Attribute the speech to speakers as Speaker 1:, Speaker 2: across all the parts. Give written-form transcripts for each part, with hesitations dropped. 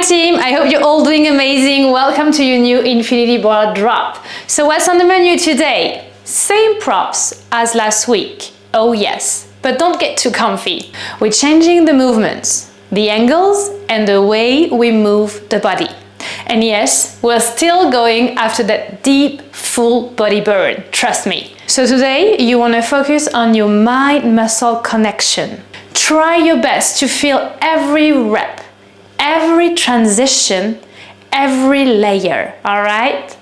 Speaker 1: team, I hope you're all doing amazing. Welcome to your new Infinity Bar Drop. So what's on the menu today? Same props as last week. Oh yes, but don't get too comfy. We're changing the movements, the angles, and the way we move the body. And yes, we're still going after that deep, full body burn, trust me. So today, you want to focus on your mind-muscle connection. Try your best to feel every rep, every transition, every layer, all right?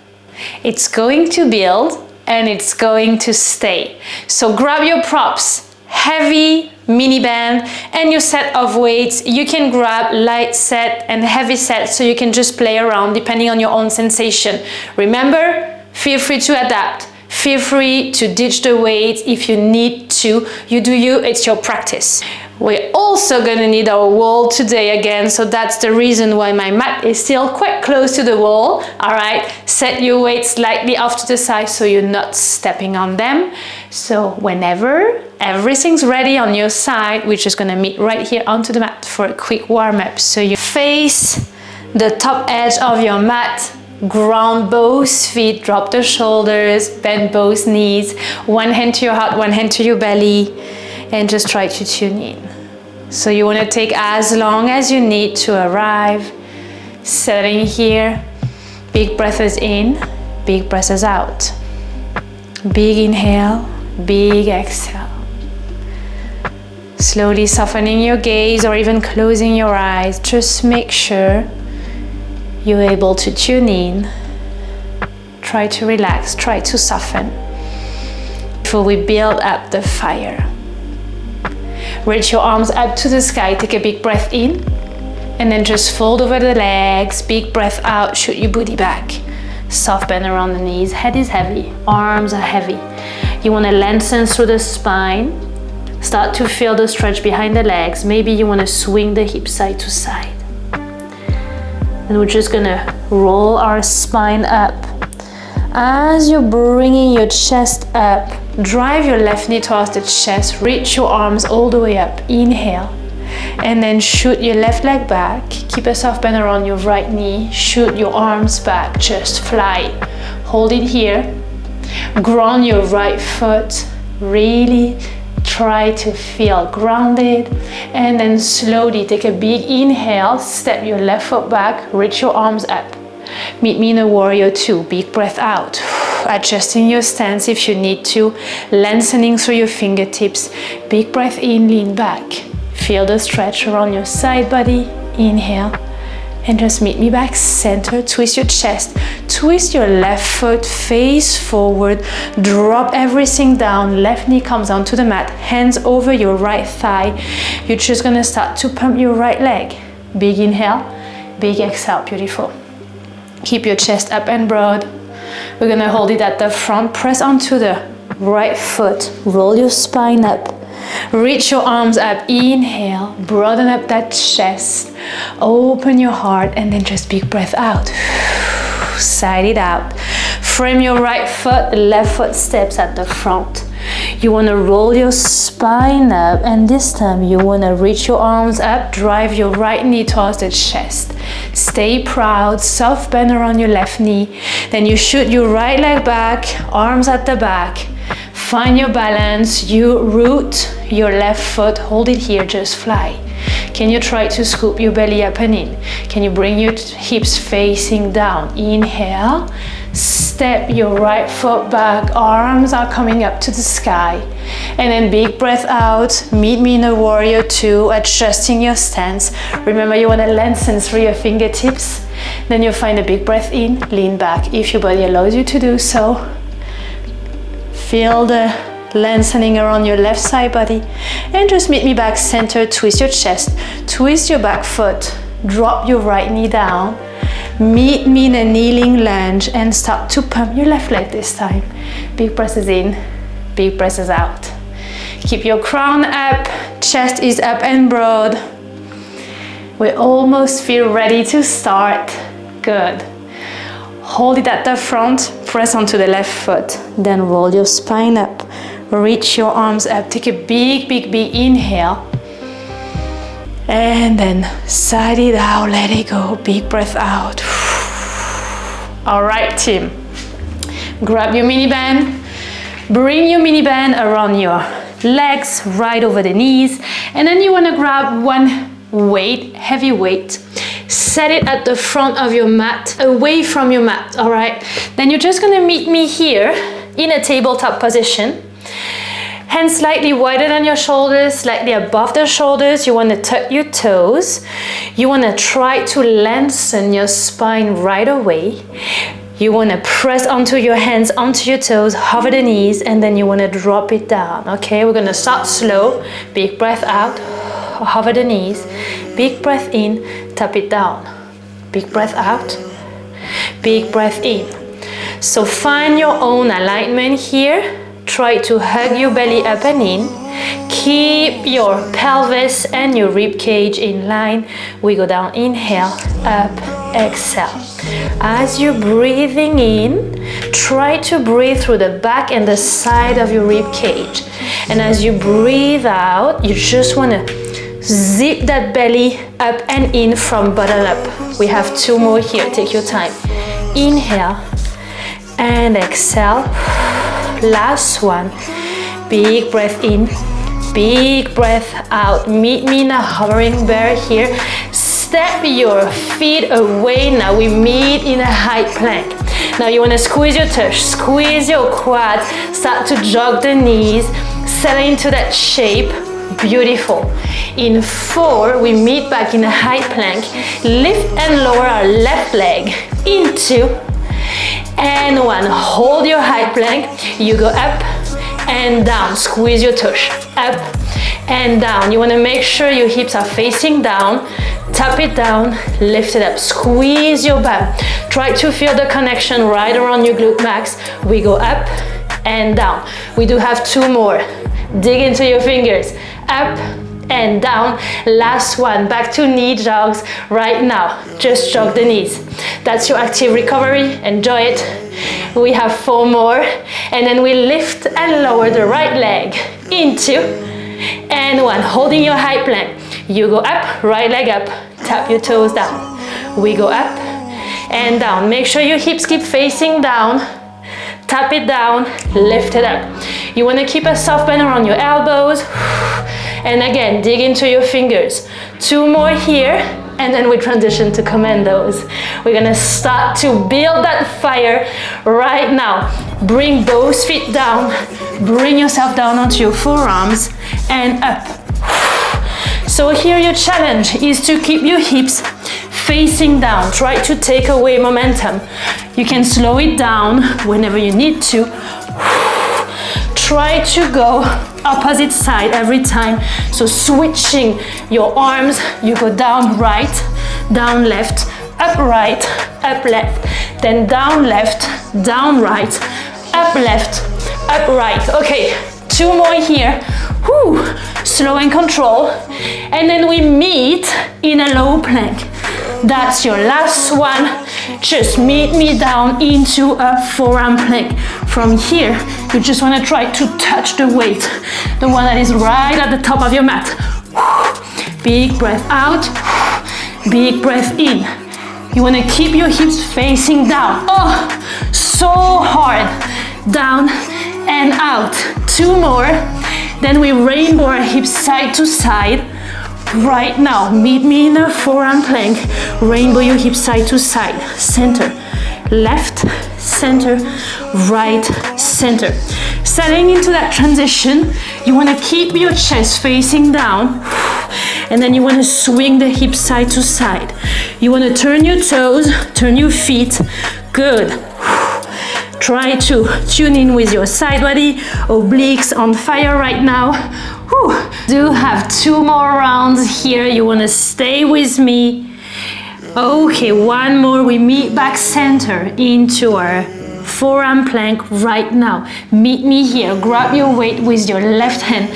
Speaker 1: It's going to build and it's going to stay. So grab your props, heavy mini band, and your set of weights. You can grab light set and heavy set so you can just play around depending on your own sensation. Remember, feel free to adapt. Feel free to ditch the weights if you need to. You do you, it's your practice. We're also gonna need our wall today again, so that's the reason why my mat is still quite close to the wall. All right, set your weights slightly off to the side so you're not stepping on them. So whenever everything's ready on your side, we're just gonna meet right here onto the mat for a quick warm-up. So you face the top edge of your mat, ground both feet, drop the shoulders, bend both knees, one hand to your heart, one hand to your belly, and just try to tune in. So you want to take as long as you need to arrive, settling here. Big breaths in, big breaths out. Big inhale, big exhale. Slowly softening your gaze or even closing your eyes. Just make sure you're able to tune in. Try to relax, try to soften before we build up the fire. Reach your arms up to the sky, take a big breath in, and then just fold over the legs, big breath out, shoot your booty back. Soft bend around the knees, head is heavy, arms are heavy. You want to lengthen through the spine, start to feel the stretch behind the legs. Maybe you want to swing the hips side to side. And we're just gonna roll our spine up. As you're bringing your chest up, drive your left knee towards the chest, reach your arms all the way up, inhale. And then shoot your left leg back, keep a soft bend around your right knee, shoot your arms back, just fly. Hold it here, ground your right foot, really try to feel grounded, and then slowly take a big inhale, step your left foot back, reach your arms up. Meet me in a warrior two, big breath out. Adjusting your stance if you need to, lengthening through your fingertips. Big breath in, lean back. Feel the stretch around your side body, inhale. And just meet me back center, twist your chest, twist your left foot, face forward, drop everything down, left knee comes onto the mat, hands over your right thigh. You're just gonna start to pump your right leg. Big inhale, big exhale, beautiful. Keep your chest up and broad. We're gonna hold it at the front, press onto the right foot, roll your spine up. Reach your arms up, inhale, broaden up that chest, open your heart, and then just big breath out. Side it out. Frame your right foot, left foot steps at the front. You want to roll your spine up, and this time you want to reach your arms up, drive your right knee towards the chest. Stay proud, soft bend around your left knee. Then you shoot your right leg back, arms at the back. Find your balance, you root your left foot, hold it here, just fly. Can you try to scoop your belly up and in? Can you bring your hips facing down? Inhale, step your right foot back, arms are coming up to the sky. And then big breath out, meet me in a warrior two, adjusting your stance. Remember you want to lengthen through your fingertips. Then you find a big breath in, lean back if your body allows you to do so. Feel the lengthening around your left side body, and just meet me back center, twist your chest, twist your back foot, drop your right knee down, meet me in a kneeling lunge, and start to pump your left leg this time. Big breaths in, big breaths out. Keep your crown up, chest is up and broad. We almost feel ready to start. Good. Hold it at the front, press onto the left foot, then roll your spine up, reach your arms up, take a big inhale, And then side it out, let it go, big breath out. All right, team. Grab your mini band, bring your mini band around your legs, right over the knees, and then you want to grab one weight, heavy weight, set it at the front of your mat, away from your mat, all right? Then you're just gonna meet me here in a tabletop position. Hands slightly wider than your shoulders, slightly above the shoulders. You want to tuck your toes. You want to try to lengthen your spine right away. You want to press onto your hands, onto your toes, hover the knees, and then you want to drop it down, okay? We're going to start slow. Big breath out, hover the knees. Big breath in, tap it down. Big breath out, big breath in. So find your own alignment here. Try to hug your belly up and in. Keep your pelvis and your rib cage in line. We go down, inhale, up, exhale. As you're breathing in, try to breathe through the back and the side of your rib cage. And as you breathe out, you just want to zip that belly up and in from bottom up. We have 2 more here, take your time. Inhale and exhale. Last one. Big breath in, big breath out. Meet me in a hovering bear here. Step your feet away. Now we meet in a high plank. Now you want to squeeze your tush, squeeze your quad, start to jog the knees, settle into that shape. Beautiful. In 4, we meet back in a high plank. Lift and lower our left leg. Into and 1. Hold your high plank. You go up and down. Squeeze your tush. Up and down. You want to make sure your hips are facing down. Tap it down. Lift it up. Squeeze your bum. Try to feel the connection right around your glute max. We go up and down. We do have 2 more. Dig into your fingers. Up and down. Last one. Back to knee jogs right now. Just jog the knees. That's your active recovery. Enjoy it. We have 4 more. And then we lift and lower the right leg. Into and 1. Holding your high plank. You go up, right leg up. Tap your toes down. We go up and down. Make sure your hips keep facing down. Tap it down, lift it up. You want to keep a soft bend around your elbows. And again, dig into your fingers. 2 more here, and then we transition to commandos. We're gonna start to build that fire right now. Bring both feet down. Bring yourself down onto your forearms and up. So here your challenge is to keep your hips facing down. Try to take away momentum. You can slow it down whenever you need to. Try to go opposite side every time. So switching your arms, you go down right, down left, up right, up left, then down left, down right, up left, up right. Okay, 2 more here. Whew. Slow and control. And then we meet in a low plank. That's your last one. Just meet me down into a forearm plank. From here, you just want to try to touch the weight, the one that is right at the top of your mat. Big breath out, big breath in. You want to keep your hips facing down. Oh, so hard. Down and out. 2 more. Then we rainbow our hips side to side. Right now, meet me in a forearm plank. Rainbow your hips side to side. Center, left, center, right, center. Settling into that transition, you want to keep your chest facing down. And then you want to swing the hips side to side. You want to turn your toes, turn your feet. Good. Try to tune in with your side body. Obliques on fire right now. Whew. Do have 2 more rounds here. You want to stay with me. Okay, 1 more. We meet back center into our forearm plank right now. Meet me here. Grab your weight with your left hand.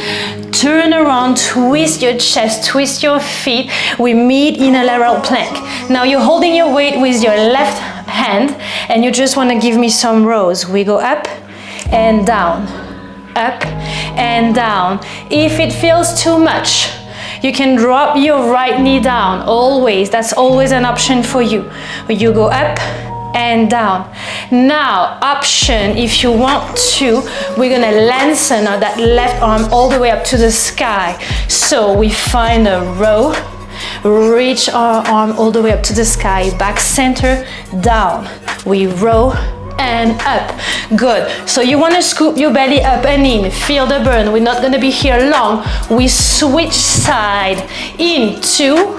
Speaker 1: Turn around, twist your chest, twist your feet. We meet in a lateral plank. Now you're holding your weight with your left hand and you just want to give me some rows. We go up and down, up and down. If it feels too much, You can drop your right knee down, always. That's always an option for you. You go up and down. Now, option, if you want to, we're gonna lengthen that left arm all the way up to the sky. So we find a row, reach our arm all the way up to the sky, back center, down. We row and up. Good. So you want to scoop your belly up and in. Feel the burn. We're not going to be here long. We switch side into.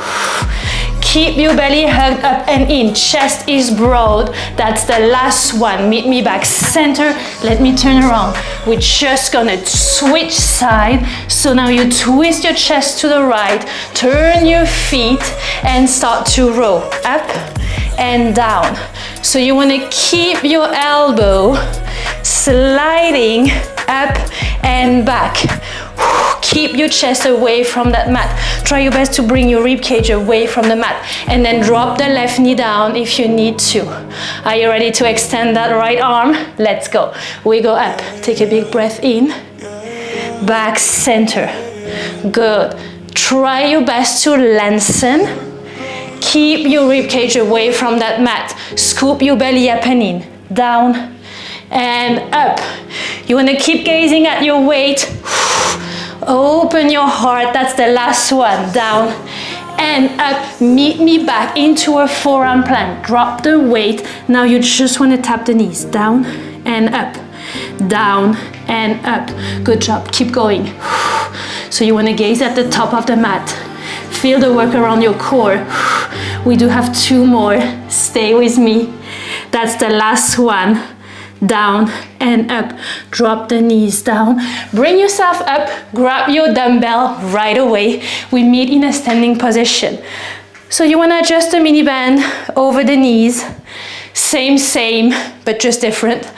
Speaker 1: Keep your belly hugged up and in. Chest is broad. That's the last one. Meet me back center. Let me turn around. We're just gonna switch side. So now you twist your chest to the right. Turn your feet and start to row up and down. So you want to keep your elbow sliding up and back. Keep your chest away from that mat. Try your best to bring your rib cage away from the mat, and then drop the left knee down if you need to. Are you ready to extend that right arm? Let's go. We go up. Take a big breath in. Back center. Good. Try your best to lengthen. Keep your rib cage away from that mat. Scoop your belly up and in. Down and up. You want to keep gazing at your weight. Open your heart. That's the last one. Down and up. Meet me back into a forearm plank. Drop the weight. Now you just want to tap the knees. Down and up. Down and up. Good job. Keep going. So you want to gaze at the top of the mat. Feel the work around your core. We do have 2 more. Stay with me. That's the last one. Down and up. Drop the knees down. Bring yourself up. Grab your dumbbell right away. We meet in a standing position. So you want to adjust the mini band over the knees. Same, but just different.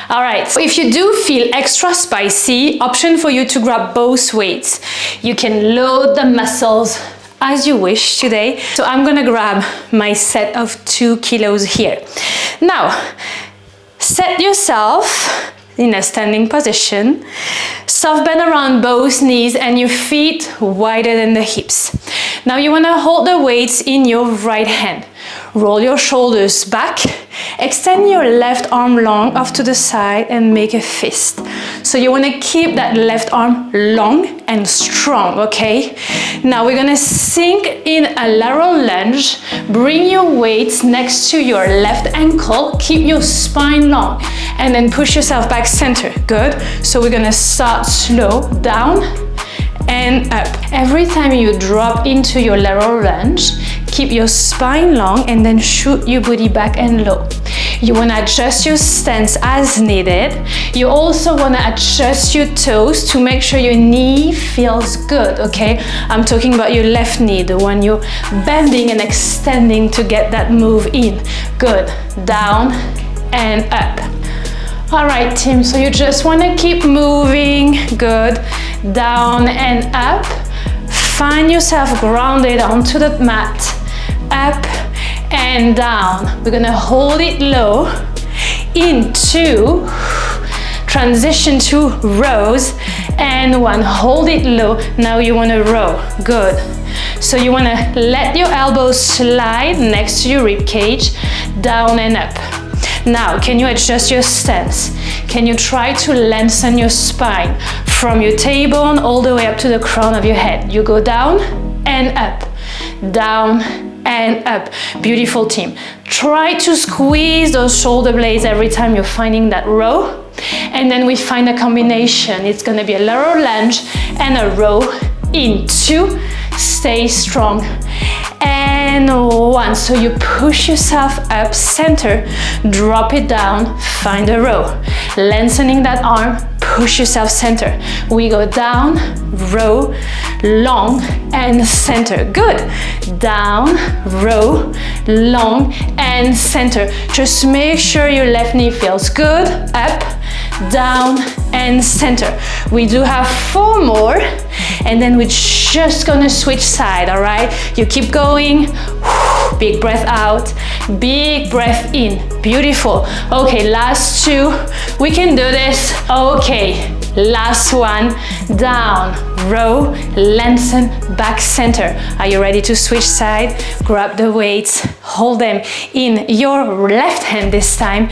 Speaker 1: All right, so if you do feel extra spicy, option for you to grab both weights. You can load the muscles as you wish today. So I'm gonna grab my set of 2 kilos here. Now, set yourself in a standing position. Soft bend around both knees and your feet wider than the hips. Now you wanna hold the weights in your right hand. Roll your shoulders back. Extend your left arm long off to the side and make a fist. So you want to keep that left arm long and strong, okay? Now we're going to sink in a lateral lunge. Bring your weights next to your left ankle. Keep your spine long and then push yourself back center. Good. So we're going to start slow, down and up. Every time you drop into your lateral lunge, keep your spine long and then shoot your booty back and low. You want to adjust your stance as needed. You also want to adjust your toes to make sure your knee feels good, okay? I'm talking about your left knee, the one you're bending and extending to get that move in. Good. Down and up. All right, team, so you just want to keep moving. Good. Down and up. Find yourself grounded onto the mat. Up and down. We're gonna hold it low into transition to rows and 1. Hold it low. Now you want to row. Good. So you want to let your elbows slide next to your rib cage, down and up. Now, can you adjust your stance? Can you try to lengthen your spine from your tailbone all the way up to the crown of your head? You go down and up, down and up. Beautiful, team. Try to squeeze those shoulder blades every time you're finding that row. And then we find a combination. It's going to be a lateral lunge and a row in 2. Stay strong. And 1. So you push yourself up center, drop it down, find a row. Lengthening that arm, push yourself center. We go down, row, long and center. Good. Down, row, long and center. Just make sure your left knee feels good. Up, down and center. We do have 4 more and then we're just gonna switch side, all right? You keep going. Big breath out, big breath in. Beautiful. Okay, last 2. We can do this. Okay, last one, down, row, lengthen, back center. Are you ready to switch side? Grab the weights, hold them in your left hand this time.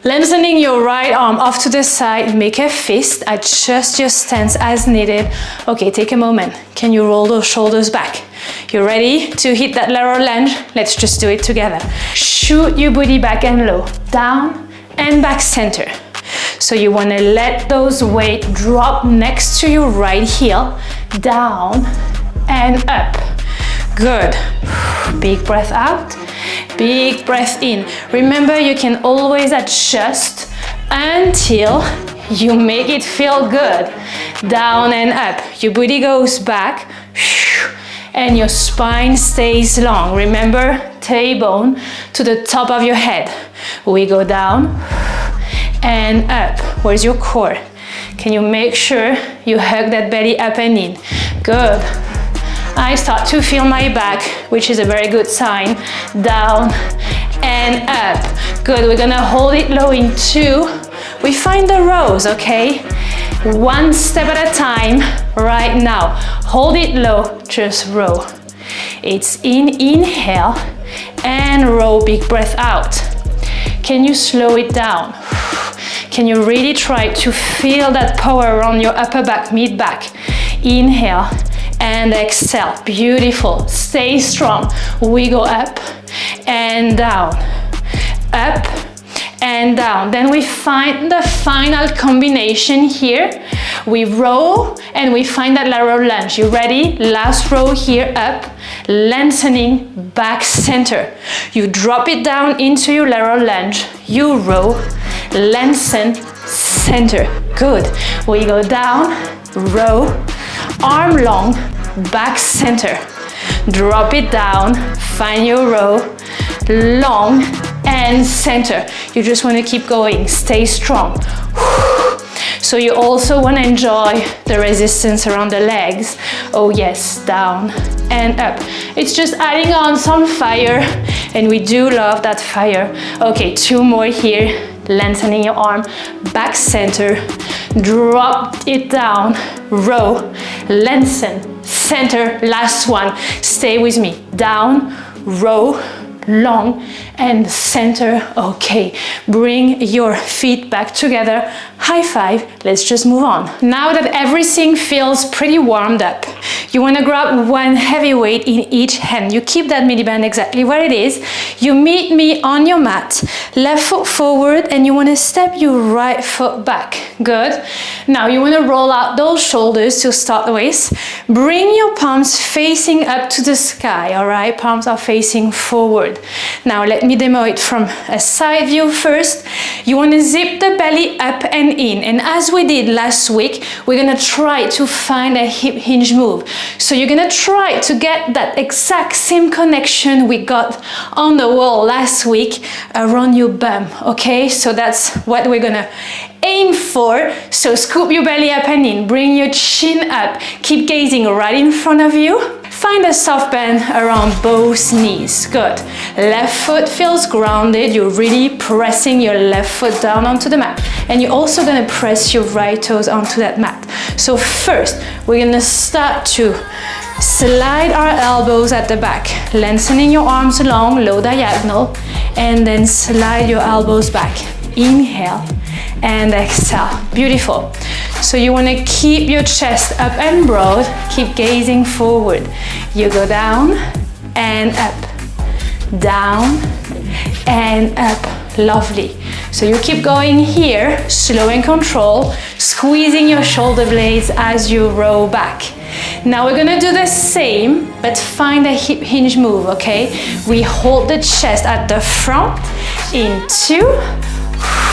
Speaker 1: Lengthening your right arm off to the side, make a fist, adjust your stance as needed. Okay, take a moment. Can you roll those shoulders back? You ready to hit that lateral lunge? Let's just do it together. Shoot your booty back and low, down and back center. So you want to let those weights drop next to your right heel, down and up. Good. Big breath out, big breath in. Remember, you can always adjust until you make it feel good. Down and up. Your booty goes back and your spine stays long. Remember, tailbone to the top of your head. We go down and up. Where's your core? Can you make sure you hug that belly up and in? Good. I start to feel my back, which is a very good sign. Down and up. Good, we're gonna hold it low in 2. We find the rows, okay? One step at a time right now. Hold it low, just row. It's inhale and row, big breath out. Can you slow it down? Can you really try to feel that power around your upper back, mid back? Inhale and exhale. Beautiful. Stay strong. We go up and down, up and down. Then we find the final combination here. We row and we find that lateral lunge. You ready? Last row here, up, lengthening, back center. You drop it down into your lateral lunge. You row, lengthen, center. Good. We go down, row, arm long, back center. Drop it down, find your row, long and center. You just want to keep going, stay strong. So you also want to enjoy the resistance around the legs. Oh yes, down and up. It's just adding on some fire, and we do love that fire. Okay, 2 more here. Lengthening your arm, back center, drop it down, row, lengthen, center, last one. Stay with me, down, row, long and center. Okay, bring your feet back together, high five. Let's just move on. Now that everything feels pretty warmed up, you want to grab one heavy weight in each hand. You keep that midi band exactly where it is. You meet me on your mat, left foot forward, and you want to step your right foot back. Good. Now you want to roll out those shoulders to start with. Bring your palms facing up to the sky, all right? Palms are facing forward. Now let me demo it from a side view first. You want to zip the belly up and in, and as we did last week, we're going to try to find a hip hinge move. So you're going to try to get that exact same connection we got on the wall last week around your bum, okay? So that's what we're going to aim for. So scoop your belly up and in, bring your chin up, keep gazing right in front of you. Find a soft bend around both knees. Good. Left foot feels grounded. You're really pressing your left foot down onto the mat. And you're also going to press your right toes onto that mat. So first, we're going to start to slide our elbows at the back, lengthening your arms along, low diagonal, and then slide your elbows back. Inhale and exhale. Beautiful. So you want to keep your chest up and broad, keep gazing forward. You go down and up, down and up. Lovely. So you keep going here, slow and control, squeezing your shoulder blades as you row back. Now we're gonna do the same, but find a hip hinge move, okay? We hold the chest at the front, in 2,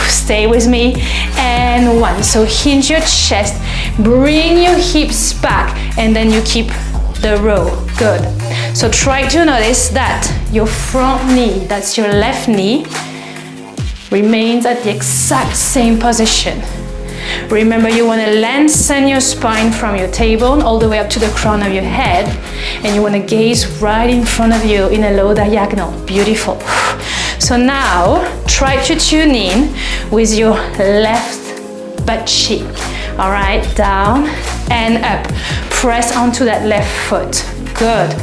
Speaker 1: stay with me, and 1. So hinge your chest, bring your hips back, and then you keep the row. Good. So try to notice that your front knee, that's your left knee, remains at the exact same position. Remember, you want to lengthen your spine from your tailbone all the way up to the crown of your head, and you want to gaze right in front of you in a low diagonal. Beautiful. So now try to tune in with your left butt cheek. All right, down and up. Press onto that left foot. Good.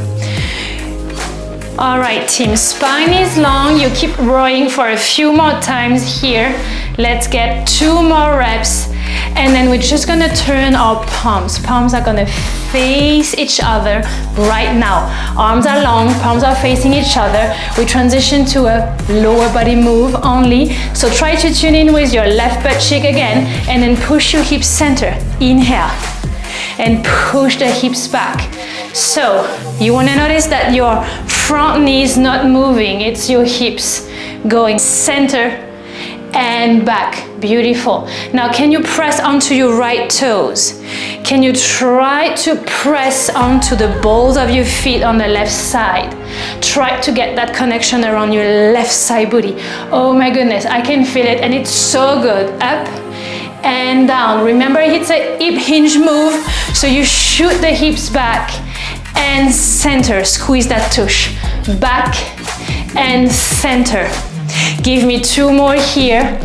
Speaker 1: All right, team, spine is long. You keep rowing for a few more times here. Let's get 2 more reps. And then we're just gonna turn our palms. Palms are gonna face each other right now. Arms are long, palms are facing each other. We transition to a lower body move only. So try to tune in with your left butt cheek again, and then push your hips center. Inhale, and push the hips back. So you wanna notice that your front knee is not moving, it's your hips going center and back. Beautiful. Now can you press onto your right toes? Can you try to press onto the balls of your feet on the left side? Try to get that connection around your left side booty. Oh my goodness, I can feel it and it's so good. Up and down. Remember, it's a hip hinge move, so you shoot the hips back and center. Squeeze that tush. Back and center. Give me 2 more here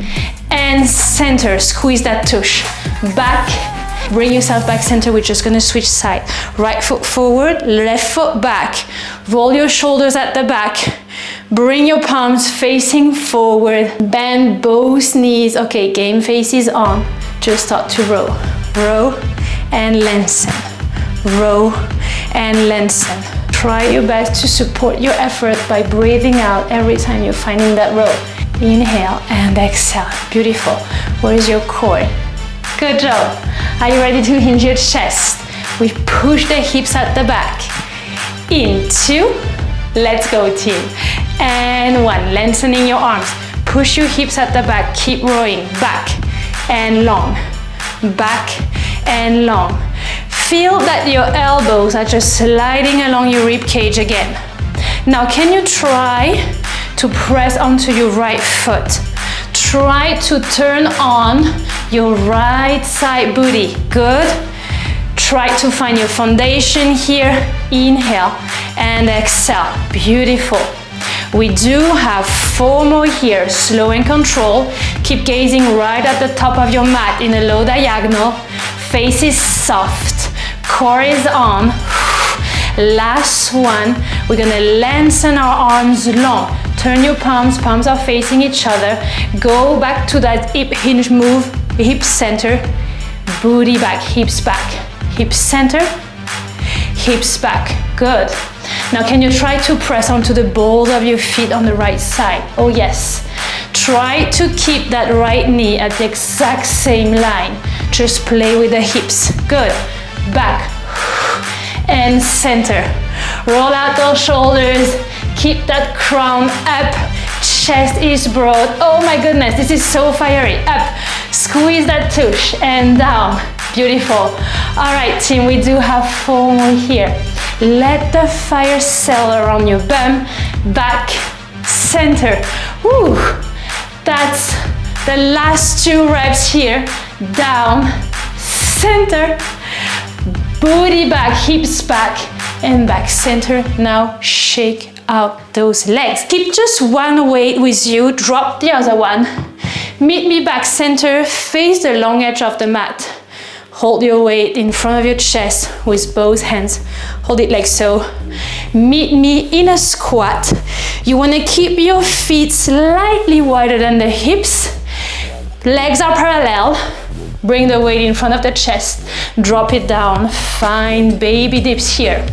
Speaker 1: and center. Squeeze that tush. Back. Bring yourself back center. We're just gonna switch side. Right foot forward, left foot back. Roll your shoulders at the back. Bring your palms facing forward. Bend both knees. Okay, game face is on. Just start to row. Row and lengthen. Row and lengthen. Try your best to support your effort by breathing out every time you're finding that row. Inhale and exhale. Beautiful. Where is your core? Good job. Are you ready to hinge your chest? We push the hips at the back. In 2. Let's go, team. And 1. Lengthening your arms. Push your hips at the back. Keep rowing. Back and long. Back and long. Feel that your elbows are just sliding along your rib cage again. Now, can you try to press onto your right foot? Try to turn on your right side booty. Good. Try to find your foundation here. Inhale and exhale. Beautiful. We do have 4 more here. Slow and control. Keep gazing right at the top of your mat in a low diagonal. Face is soft. Core is on. Last one. We're gonna lengthen our arms long. Turn your palms. Palms are facing each other. Go back to that hip hinge move. Hip center. Booty back. Hips back. Hips center. Hips back. Good. Now can you try to press onto the balls of your feet on the right side? Oh yes. Try to keep that right knee at the exact same line. Just play with the hips. Good. Back and center. Roll out those shoulders. Keep that crown up. Chest is broad. Oh my goodness, this is so fiery. Up. Squeeze that tush and down. Beautiful. All right, team, we do have 4 more here. Let the fire settle around your bum. Back, center. Woo. That's the last 2 reps here. Down, center. Booty back, hips back, and back center. Now shake out those legs. Keep just one weight with you, drop the other one. Meet me back center, face the long edge of the mat. Hold your weight in front of your chest with both hands. Hold it like so. Meet me in a squat. You wanna keep your feet slightly wider than the hips. Legs are parallel. Bring the weight in front of the chest. Drop it down. Find baby dips here.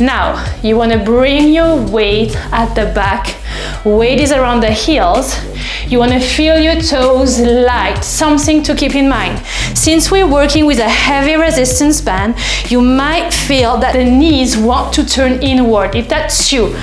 Speaker 1: Now, you want to bring your weight at the back. Weight is around the heels. You want to feel your toes light, something to keep in mind. Since we're working with a heavy resistance band, you might feel that the knees want to turn inward. If that's you,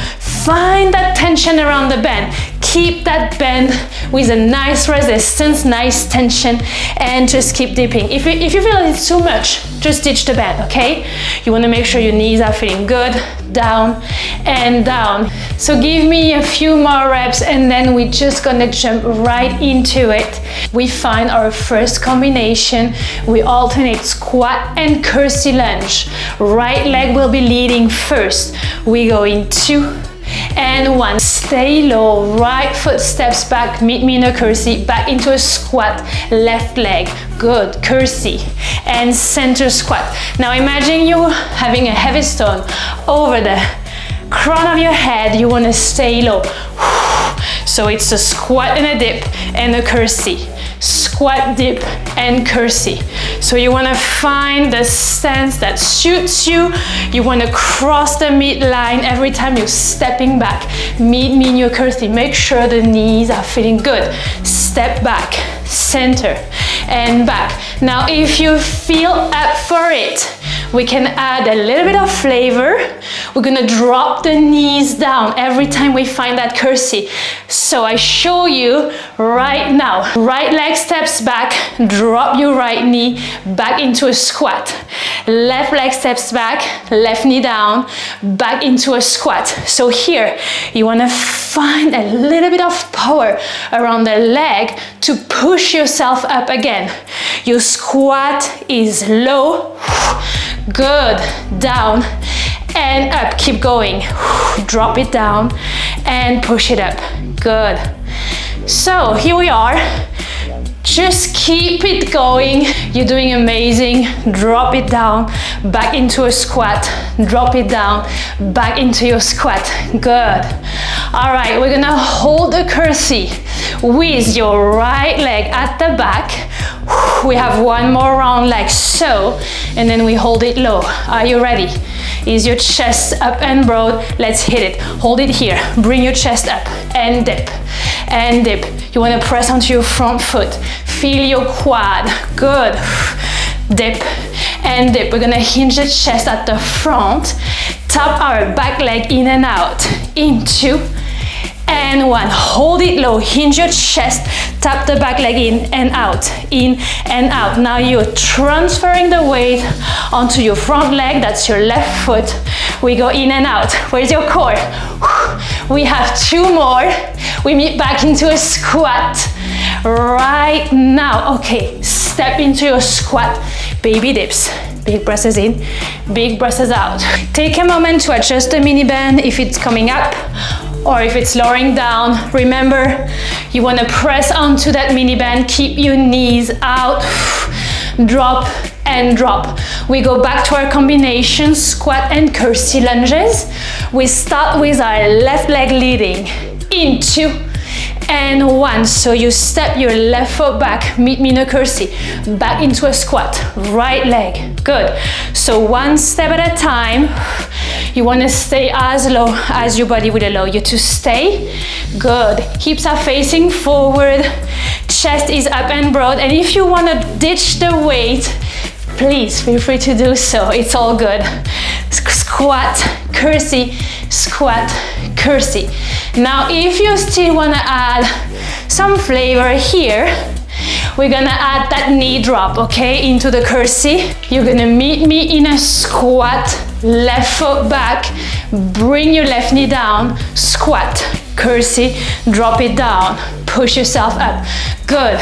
Speaker 1: find that tension around the band. Keep that bend with a nice resistance, nice tension, and just keep dipping. If you feel it's too much, just ditch the band, okay? You want to make sure your knees are feeling good. Down and down. So give me a few more reps and then we're just gonna jump right into it. We find our first combination. We alternate squat and curtsy lunge. Right leg will be leading first. We go in 2 and 1. stay low, right foot steps back, meet me in a curtsy, back into a squat, left leg, good, curtsy, and center squat. Now imagine you having a heavy stone over the crown of your head, you want to stay low. So it's a squat and a dip and a curtsy. Squat, dip, and curtsy. So you want to find the stance that suits you. You want to cross the midline every time you're stepping back. Meet me in your curtsy. Make sure the knees are feeling good. Step back, center, and back. Now if you feel up for it, we can add a little bit of flavor. We're gonna drop the knees down every time we find that curtsy. So I show you right now. Right leg steps back, drop your right knee back into a squat. Left leg steps back, left knee down, back into a squat. So here, you wanna find a little bit of power around the leg to push yourself up again. Your squat is low. Good, down and up, keep going. Drop it down and push it up, good. So here we are, just keep it going. You're doing amazing. Drop it down, back into a squat, drop it down, back into your squat, good. All right, we're gonna hold the curtsy with your right leg at the back. We have one more round like so, and then we hold it low. Are you ready? Is your chest up and broad? Let's hit it. Hold it here. Bring your chest up and dip and dip. You want to press onto your front foot. Feel your quad. Good. Dip and dip. We're going to hinge the chest at the front. Tap our back leg in and out. Into and one. Hold it low. Hinge your chest. Tap the back leg in and out. In and out. Now you're transferring the weight onto your front leg. That's your left foot. We go in and out. Where's your core? We have two more. We meet back into a squat right now. Okay, step into your squat. Baby dips. Big breaths in, big breaths out. Take a moment to adjust the mini band if it's coming up or if it's lowering down. Remember, you want to press onto that mini band. Keep your knees out. Drop and drop. We go back to our combination, squat and curtsy lunges. We start with our left leg leading. Into and one. So you step your left foot back, meet me in a curtsy, back into a squat, right leg, good. So one step at a time. You want to stay as low as your body would allow you to stay, good. Hips are facing forward, chest is up and broad, and if you want to ditch the weight, please feel free to do so, it's all good. Squat, curtsy, squat, curtsy. Now if you still want to add some flavor here, we're gonna add that knee drop, okay, into the curtsy. You're gonna meet me in a squat, left foot back, bring your left knee down, squat, curtsy, drop it down, push yourself up, good.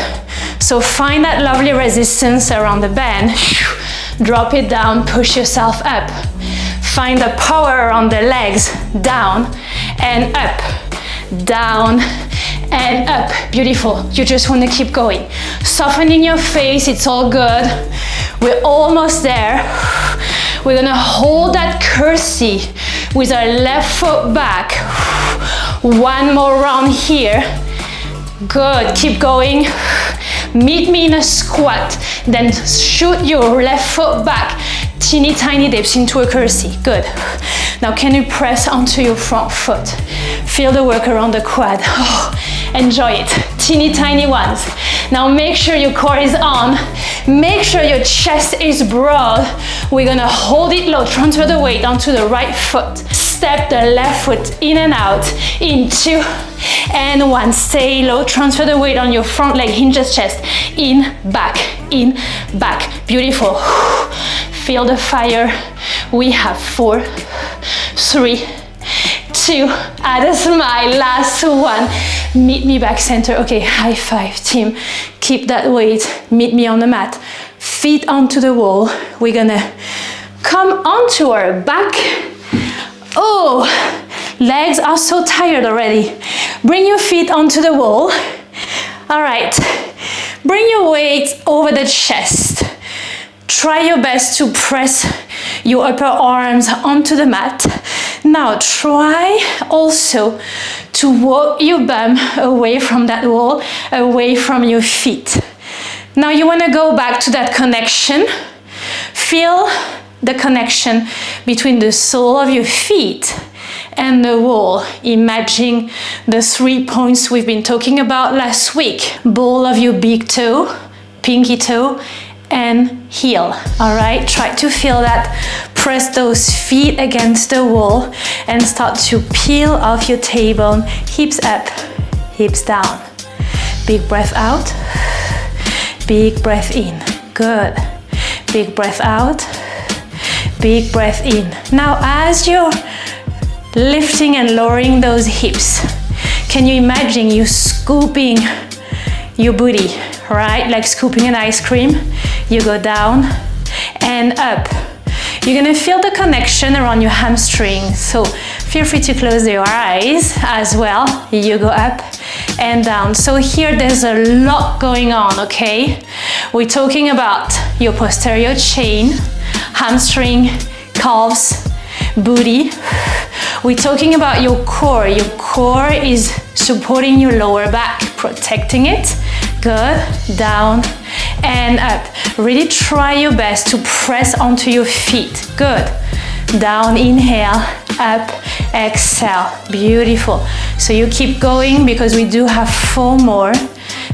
Speaker 1: So find that lovely resistance around the band, drop it down, push yourself up. Find the power around the legs, down and up, down and up. Beautiful. You just want to keep going. Softening your face, it's all good. We're almost there. We're gonna hold that curtsy with our left foot back. One more round here. Good, keep going. Meet me in a squat, then shoot your left foot back. Teeny tiny dips into a curtsy, good. Now can you press onto your front foot? Feel the work around the quad. Oh, enjoy it, teeny tiny ones. Now make sure your core is on. Make sure your chest is broad. We're gonna hold it low, transfer the weight onto the right foot. Step the left foot in and out, into and one. Stay low, transfer the weight on your front leg, hinge the chest, in, back, beautiful. Feel the fire. We have 4, 3, 2, add a smile, last one. Meet me back center. Okay, high five, team. Keep that weight, meet me on the mat. Feet onto the wall. We're gonna come onto our back. Oh, Legs are so tired already. Bring your feet onto the wall. All right. Bring your weight over the chest. Try your best to press your upper arms onto the mat. Now try also to walk your bum away from that wall, away from your feet. Now you want to go back to that connection. Feel the connection between the sole of your feet and the wall. Imagine the 3 points we've been talking about last week. Ball of your big toe, pinky toe, and heel. All right, try to feel that. Press those feet against the wall and start to peel off your tailbone. Hips up, hips down. Big breath out, big breath in. Good. Big breath out, big breath in. Now as you're lifting and lowering those hips, can you imagine you scooping your booty, right? Like scooping an ice cream. You go down and up. You're gonna feel the connection around your hamstring. So feel free to close your eyes as well. You go up and down. So here there's a lot going on, okay? We're talking about your posterior chain, hamstring, calves, booty. We're talking about your core. Your core is supporting your lower back, protecting it. Good. Down and up. Really try your best to press onto your feet. Good. Down, inhale, up, exhale. Beautiful. So you keep going because we do have 4 more.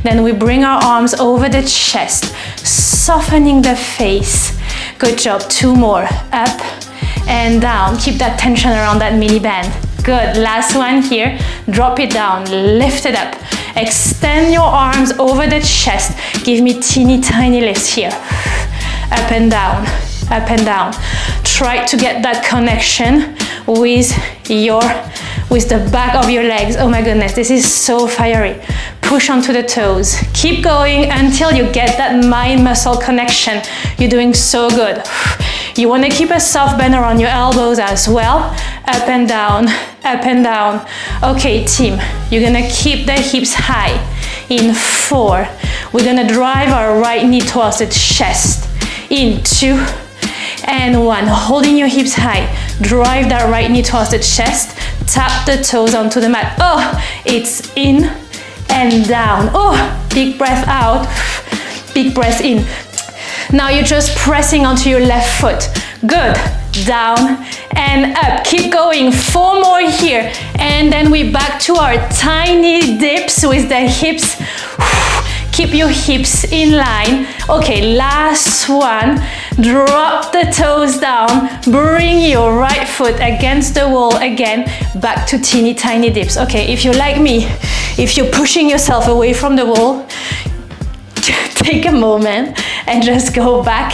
Speaker 1: Then we bring our arms over the chest, softening the face. Good job. 2 more. Up and down. Keep that tension around that mini band. Good. Last one here. Drop it down. Lift it up. Extend your arms over the chest. Give me teeny tiny lifts here. Up and down. Up and down. Try to get that connection with the back of your legs. Oh my goodness, this is so fiery. Push onto the toes. Keep going until you get that mind muscle connection. You're doing so good. You want to keep a soft bend around your elbows as well. Up and down, up and down. Okay, team, you're gonna keep the hips high. In 4, we're gonna drive our right knee towards the chest. In 2 and 1, holding your hips high. Drive that right knee towards the chest. Tap the toes onto the mat. Oh, it's in and down. Oh, big breath out, big breath in. Now you're just pressing onto your left foot. Good. Down and up. Keep going. 4 more here. And then we're back to our tiny dips with the hips. Keep your hips in line. Okay, last one. Drop the toes down. Bring your right foot against the wall again. Back to teeny tiny dips. Okay, if you're like me, if you're pushing yourself away from the wall, take a moment and just go back.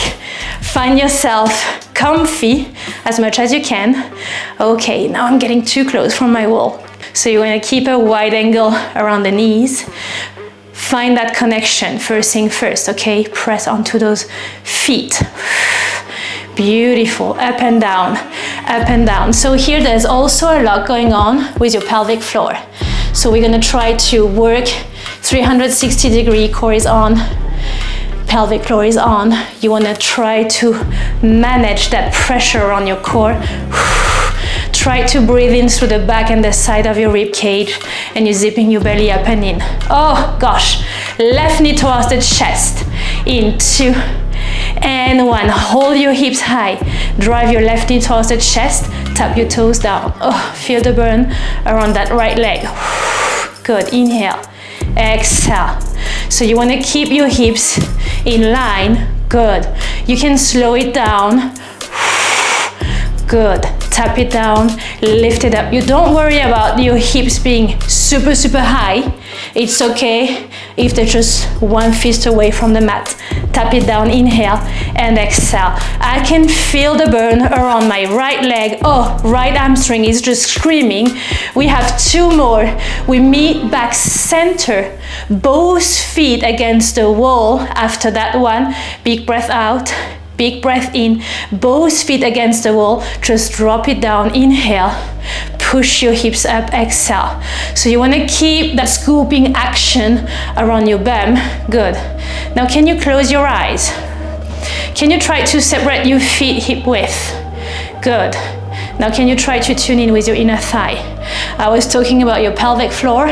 Speaker 1: Find yourself comfy as much as you can. Okay, now I'm getting too close from my wall. So you're going to keep a wide angle around the knees. Find that connection, first thing first, okay? Press onto those feet. Beautiful, up and down, up and down. So here there's also a lot going on with your pelvic floor. So we're gonna try to work 360-degree, core is on, pelvic floor is on. You wanna try to manage that pressure on your core. Try to breathe in through the back and the side of your rib cage, and you're zipping your belly up and in. Oh gosh, left knee towards the chest. In 2 and 1. Hold your hips high. Drive your left knee towards the chest. Tap your toes down. Oh, feel the burn around that right leg. Good. Inhale. Exhale. So you want to keep your hips in line. Good. You can slow it down. Good. Tap it down, lift it up. You don't worry about your hips being super, super high. It's okay if they're just 1 fist away from the mat. Tap it down, inhale and exhale. I can feel the burn around my right leg. Oh, right hamstring is just screaming. We have 2 more. We meet back center, both feet against the wall. After that one, big breath out, big breath in, both feet against the wall, just drop it down, inhale, push your hips up, exhale. So you want to keep that scooping action around your bum. Good. Now can you close your eyes? Can you try to separate your feet hip width? Good. Now can you try to tune in with your inner thigh? I was talking about your pelvic floor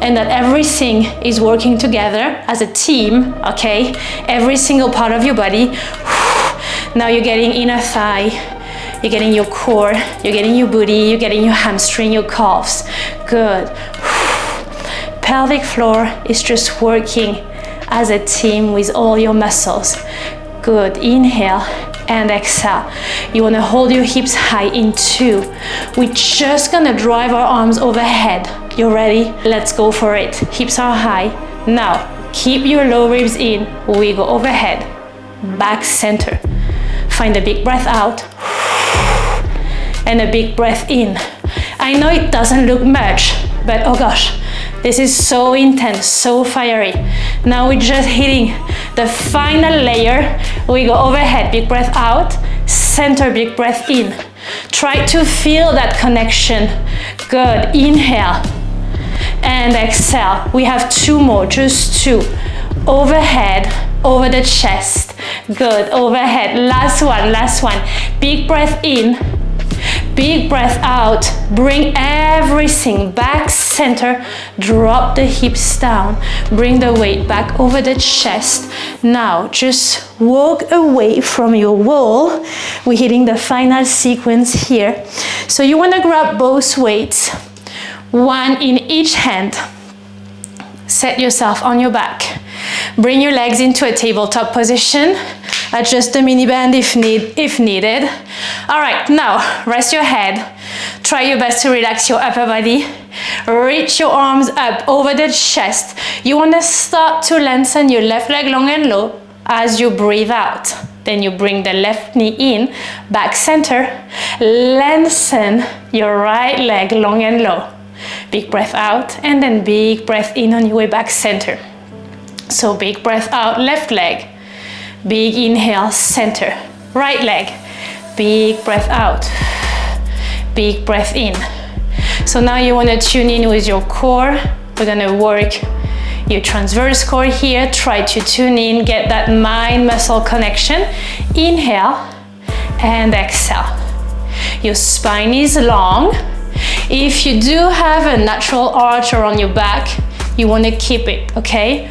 Speaker 1: and that everything is working together as a team, okay? Every single part of your body. Now you're getting inner thigh, you're getting your core, you're getting your booty, you're getting your hamstring, your calves. Good. Pelvic floor is just working as a team with all your muscles. Good. Inhale and exhale. You want to hold your hips high in 2. We're just gonna drive our arms overhead. You ready? Let's go for it. Hips are high. Now keep your low ribs in. We go overhead, back, center. Find a big breath out and a big breath in. I know it doesn't look much, but oh gosh, this is so intense, so fiery. Now we're just hitting the final layer. We go overhead, big breath out, center, big breath in. Try to feel that connection. Good. Inhale and exhale. We have 2 more, just 2. Overhead, over the chest. Good. Overhead. Last one. Big breath in. Big breath out, bring everything back, center, drop the hips down, bring the weight back over the chest. Now just walk away from your wall. We're hitting the final sequence here. So you want to grab both weights, one in each hand. Set yourself on your back. Bring your legs into a tabletop position. Adjust the mini band if needed. All right, now rest your head. Try your best to relax your upper body. Reach your arms up over the chest. You want to start to lengthen your left leg long and low as you breathe out. Then you bring the left knee in, back, center. Lengthen your right leg long and low. Big breath out and then big breath in on your way back, center. So big breath out, left leg. Big inhale, center. Right leg. Big breath out. Big breath in. So now you want to tune in with your core. We're going to work your transverse core here. Try to tune in, get that mind-muscle connection. Inhale and exhale. Your spine is long. If you do have a natural arch around your back, you want to keep it, okay?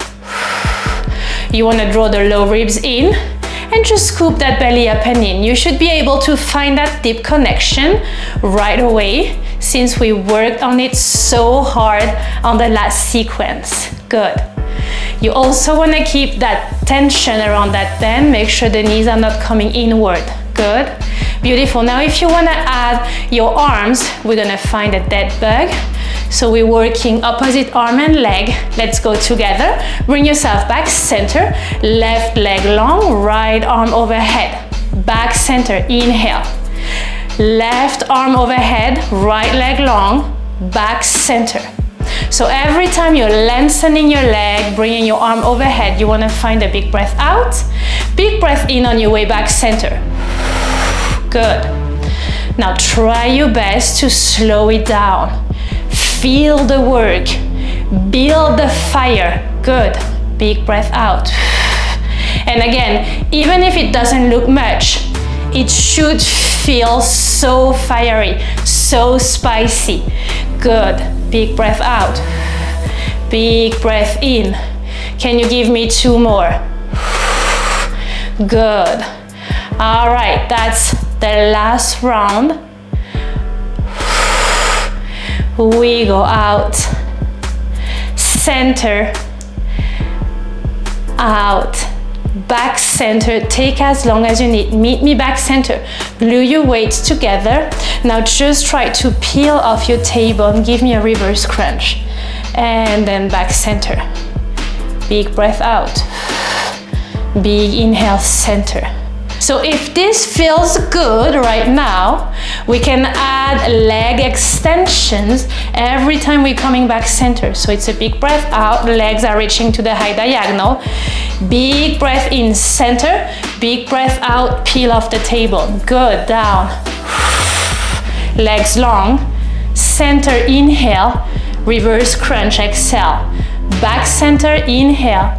Speaker 1: You want to draw the low ribs in and just scoop that belly up and in. You should be able to find that deep connection right away since we worked on it so hard on the last sequence. Good. You also want to keep that tension around that bend. Make sure the knees are not coming inward. Good. Beautiful. Now if you want to add your arms, we're going to find a dead bug. So we're working opposite arm and leg. Let's go together. Bring yourself back, center. Left leg long, right arm overhead. Back, center. Inhale. Left arm overhead, right leg long, back, center. So every time you're lengthening your leg, bringing your arm overhead, you want to find a big breath out. Big breath in on your way back, center. Good. Now try your best to slow it down. Feel the work. Build the fire. Good. Big breath out. And again, even if it doesn't look much, it should feel so fiery, so spicy. Good. Big breath out. Big breath in. Can you give me 2 more? Good. All right, that's the last round. We go out, center, out, back, center. Take as long as you need. Meet me back, center. Glue your weights together. Now just try to peel off your tailbone. Give me a reverse crunch. And then back, center. Big breath out. Big inhale, center. So if this feels good right now, we can add leg extensions every time we're coming back center. So it's a big breath out, legs are reaching to the high diagonal. Big breath in, center, big breath out, peel off the table. Good, down. Legs long, center, inhale, reverse crunch, exhale. Back center, inhale,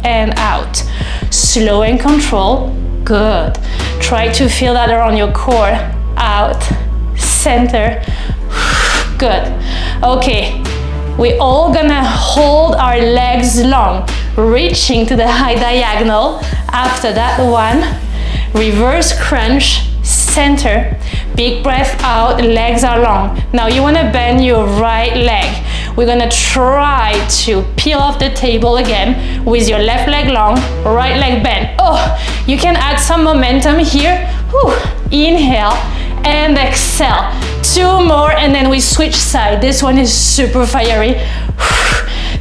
Speaker 1: and out. Slow and control, good. Try to feel that around your core. Out, center, good. Okay, we're all gonna hold our legs long, reaching to the high diagonal. After that one, reverse crunch, center, big breath out, legs are long. Now you wanna bend your right leg. We're gonna try to peel off the table again with your left leg long, right leg bent. Oh, you can add some momentum here. Whew. Inhale and exhale. 2 more and then we switch side. This one is super fiery.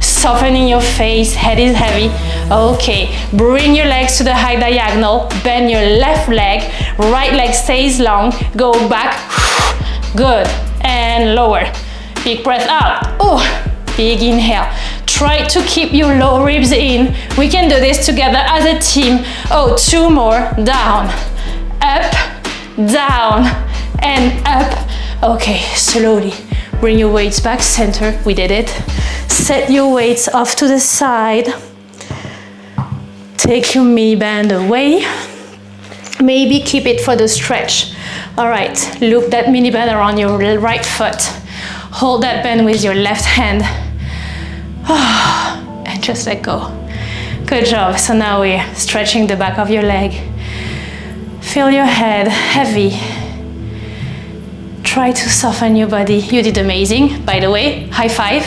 Speaker 1: Softening your face, head is heavy. Okay, bring your legs to the high diagonal, bend your left leg, right leg stays long, go back, good, and lower. Big breath out, oh, big inhale. Try to keep your low ribs in. We can do this together as a team. Oh, 2 more, down, up, down, and up. Okay, slowly. Bring your weights back center, we did it. Set your weights off to the side. Take your mini band away. Maybe keep it for the stretch. All right, loop that mini band around your right foot. Hold that band with your left hand. And just let go. Good job. So now we're stretching the back of your leg. Feel your head heavy. Try to soften your body. You did amazing, by the way. High five.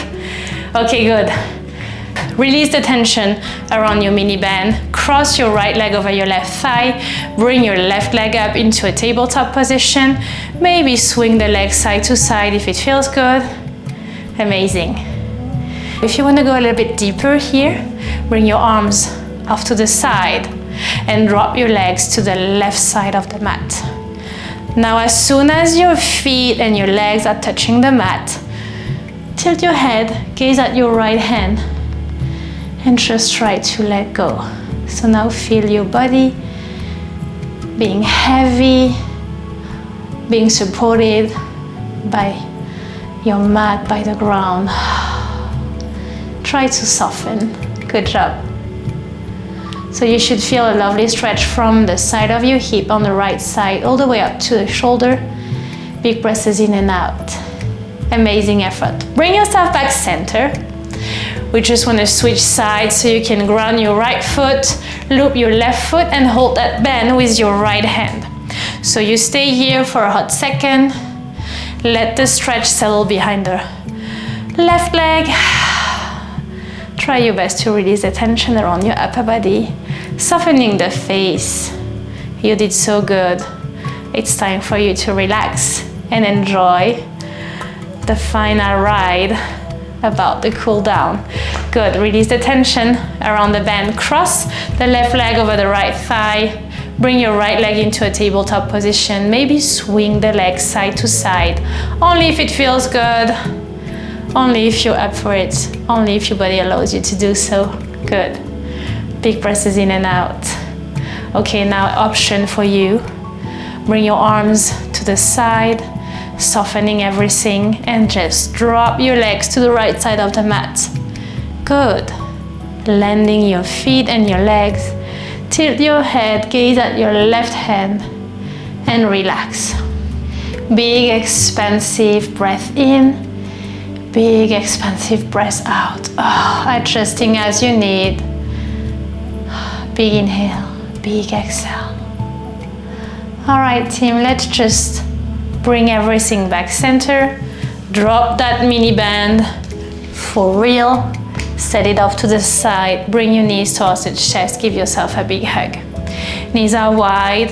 Speaker 1: Okay, good. Release the tension around your mini band. Cross your right leg over your left thigh. Bring your left leg up into a tabletop position. Maybe swing the leg side to side if it feels good. Amazing. If you want to go a little bit deeper here, bring your arms off to the side and drop your legs to the left side of the mat. Now, as soon as your feet and your legs are touching the mat, tilt your head, gaze at your right hand, and just try to let go. So now feel your body being heavy, being supported by your mat, by the ground. Try to soften. Good job. So you should feel a lovely stretch from the side of your hip on the right side all the way up to the shoulder. Big breaths in and out. Amazing effort. Bring yourself back center. We just want to switch sides so you can ground your right foot, loop your left foot, and hold that bend with your right hand. So you stay here for a hot second. Let the stretch settle behind the left leg. Try your best to release the tension around your upper body, softening the face. You did so good. It's time for you to relax and enjoy the final ride about the cool down. Good, release the tension around the band. Cross the left leg over the right thigh. Bring your right leg into a tabletop position. Maybe swing the leg side to side. Only if it feels good. Only if you're up for it. Only if your body allows you to do so. Good. Big breaths in and out. Okay, now option for you. Bring your arms to the side, softening everything, and just drop your legs to the right side of the mat. Good. Landing your feet and your legs. Tilt your head, gaze at your left hand, and relax. Big expansive breath in. Big expansive breath out. Adjusting as you need. Big inhale, big exhale. All right, team, let's just bring everything back center. Drop that mini band for real. Set it off to the side. Bring your knees towards the chest. Give yourself a big hug. Knees are wide.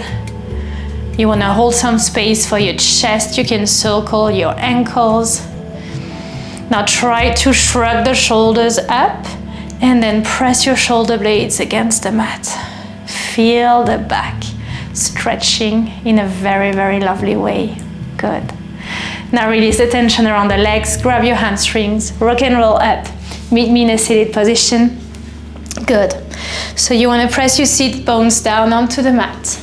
Speaker 1: You want to hold some space for your chest. You can circle your ankles. Now try to shrug the shoulders up and then press your shoulder blades against the mat. feel the back stretching in a very, very lovely way. Good. Now release the tension around the legs, grab your hamstrings, rock and roll up. Meet me in a seated position. Good. So you want to press your seat bones down onto the mat.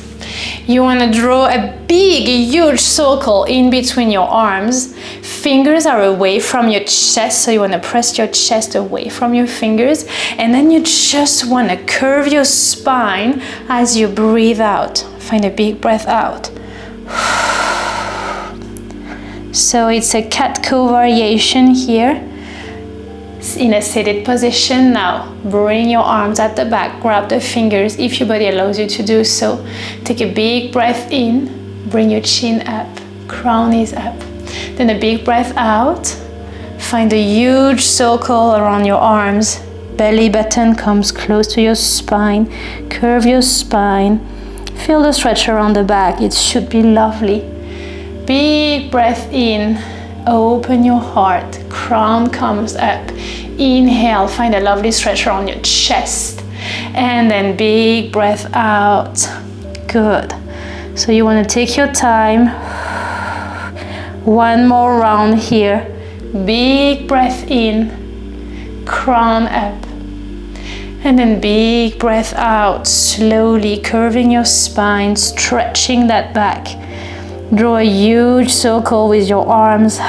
Speaker 1: You want to draw a big, huge circle in between your arms. Fingers are away from your chest, so you want to press your chest away from your fingers. And then you just want to curve your spine as you breathe out. Find a big breath out. So it's a cat-cow variation here. In a seated position now, bring your arms at the back, grab the fingers if your body allows you to do so. Take a big breath in, bring your chin up, crown is up. Then a big breath out, find a huge circle around your arms. Belly button comes close to your spine, curve your spine. Feel the stretch around the back, it should be lovely. Big breath in. Open your heart, crown comes up. Inhale, find a lovely stretch around your chest. And then big breath out. Good. So you want to take your time. One more round here. Big breath in, crown up. And then big breath out, slowly curving your spine, stretching that back. Draw a huge circle with your arms.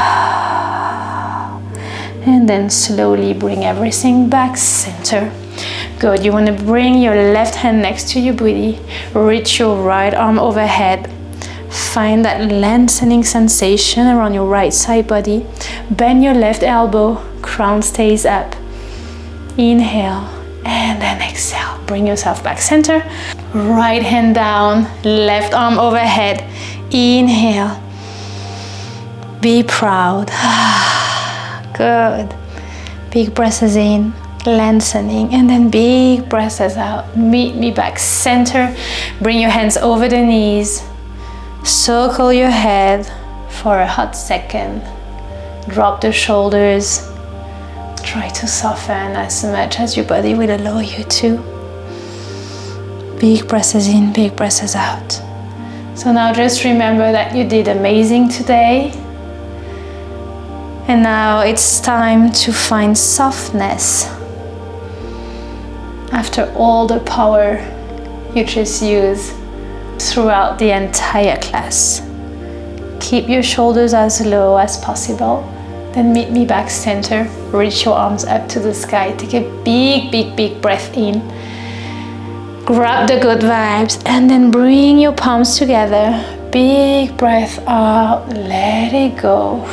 Speaker 1: And then slowly bring everything back center. Good. You want to bring your left hand next to your booty. Reach your right arm overhead. Find that lengthening sensation around your right side body. Bend your left elbow. Crown stays up. Inhale. And then exhale. Bring yourself back center. Right hand down. Left arm overhead. Inhale. Be proud. Good. Big breaths in, lengthening, and then big breaths out. Meet me back center. Bring your hands over the knees. Circle your head for a hot second. Drop the shoulders. Try to soften as much as your body will allow you to. Big breaths in, big breaths out. So now just remember that you did amazing today. And now it's time to find softness after all the power you just used throughout the entire class. Keep your shoulders as low as possible. Then meet me back center. Reach your arms up to the sky. Take a big, big, big breath in. Grab the good vibes and then bring your palms together. Big breath out. Let it go.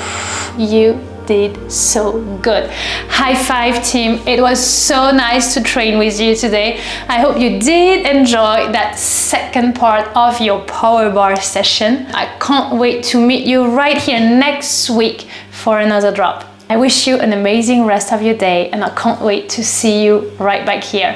Speaker 1: You did so good. High five, team. It was so nice to train with you today. I hope you did enjoy that second part of your power bar session. I can't wait to meet you right here next week for another drop. I wish you an amazing rest of your day and I can't wait to see you right back here.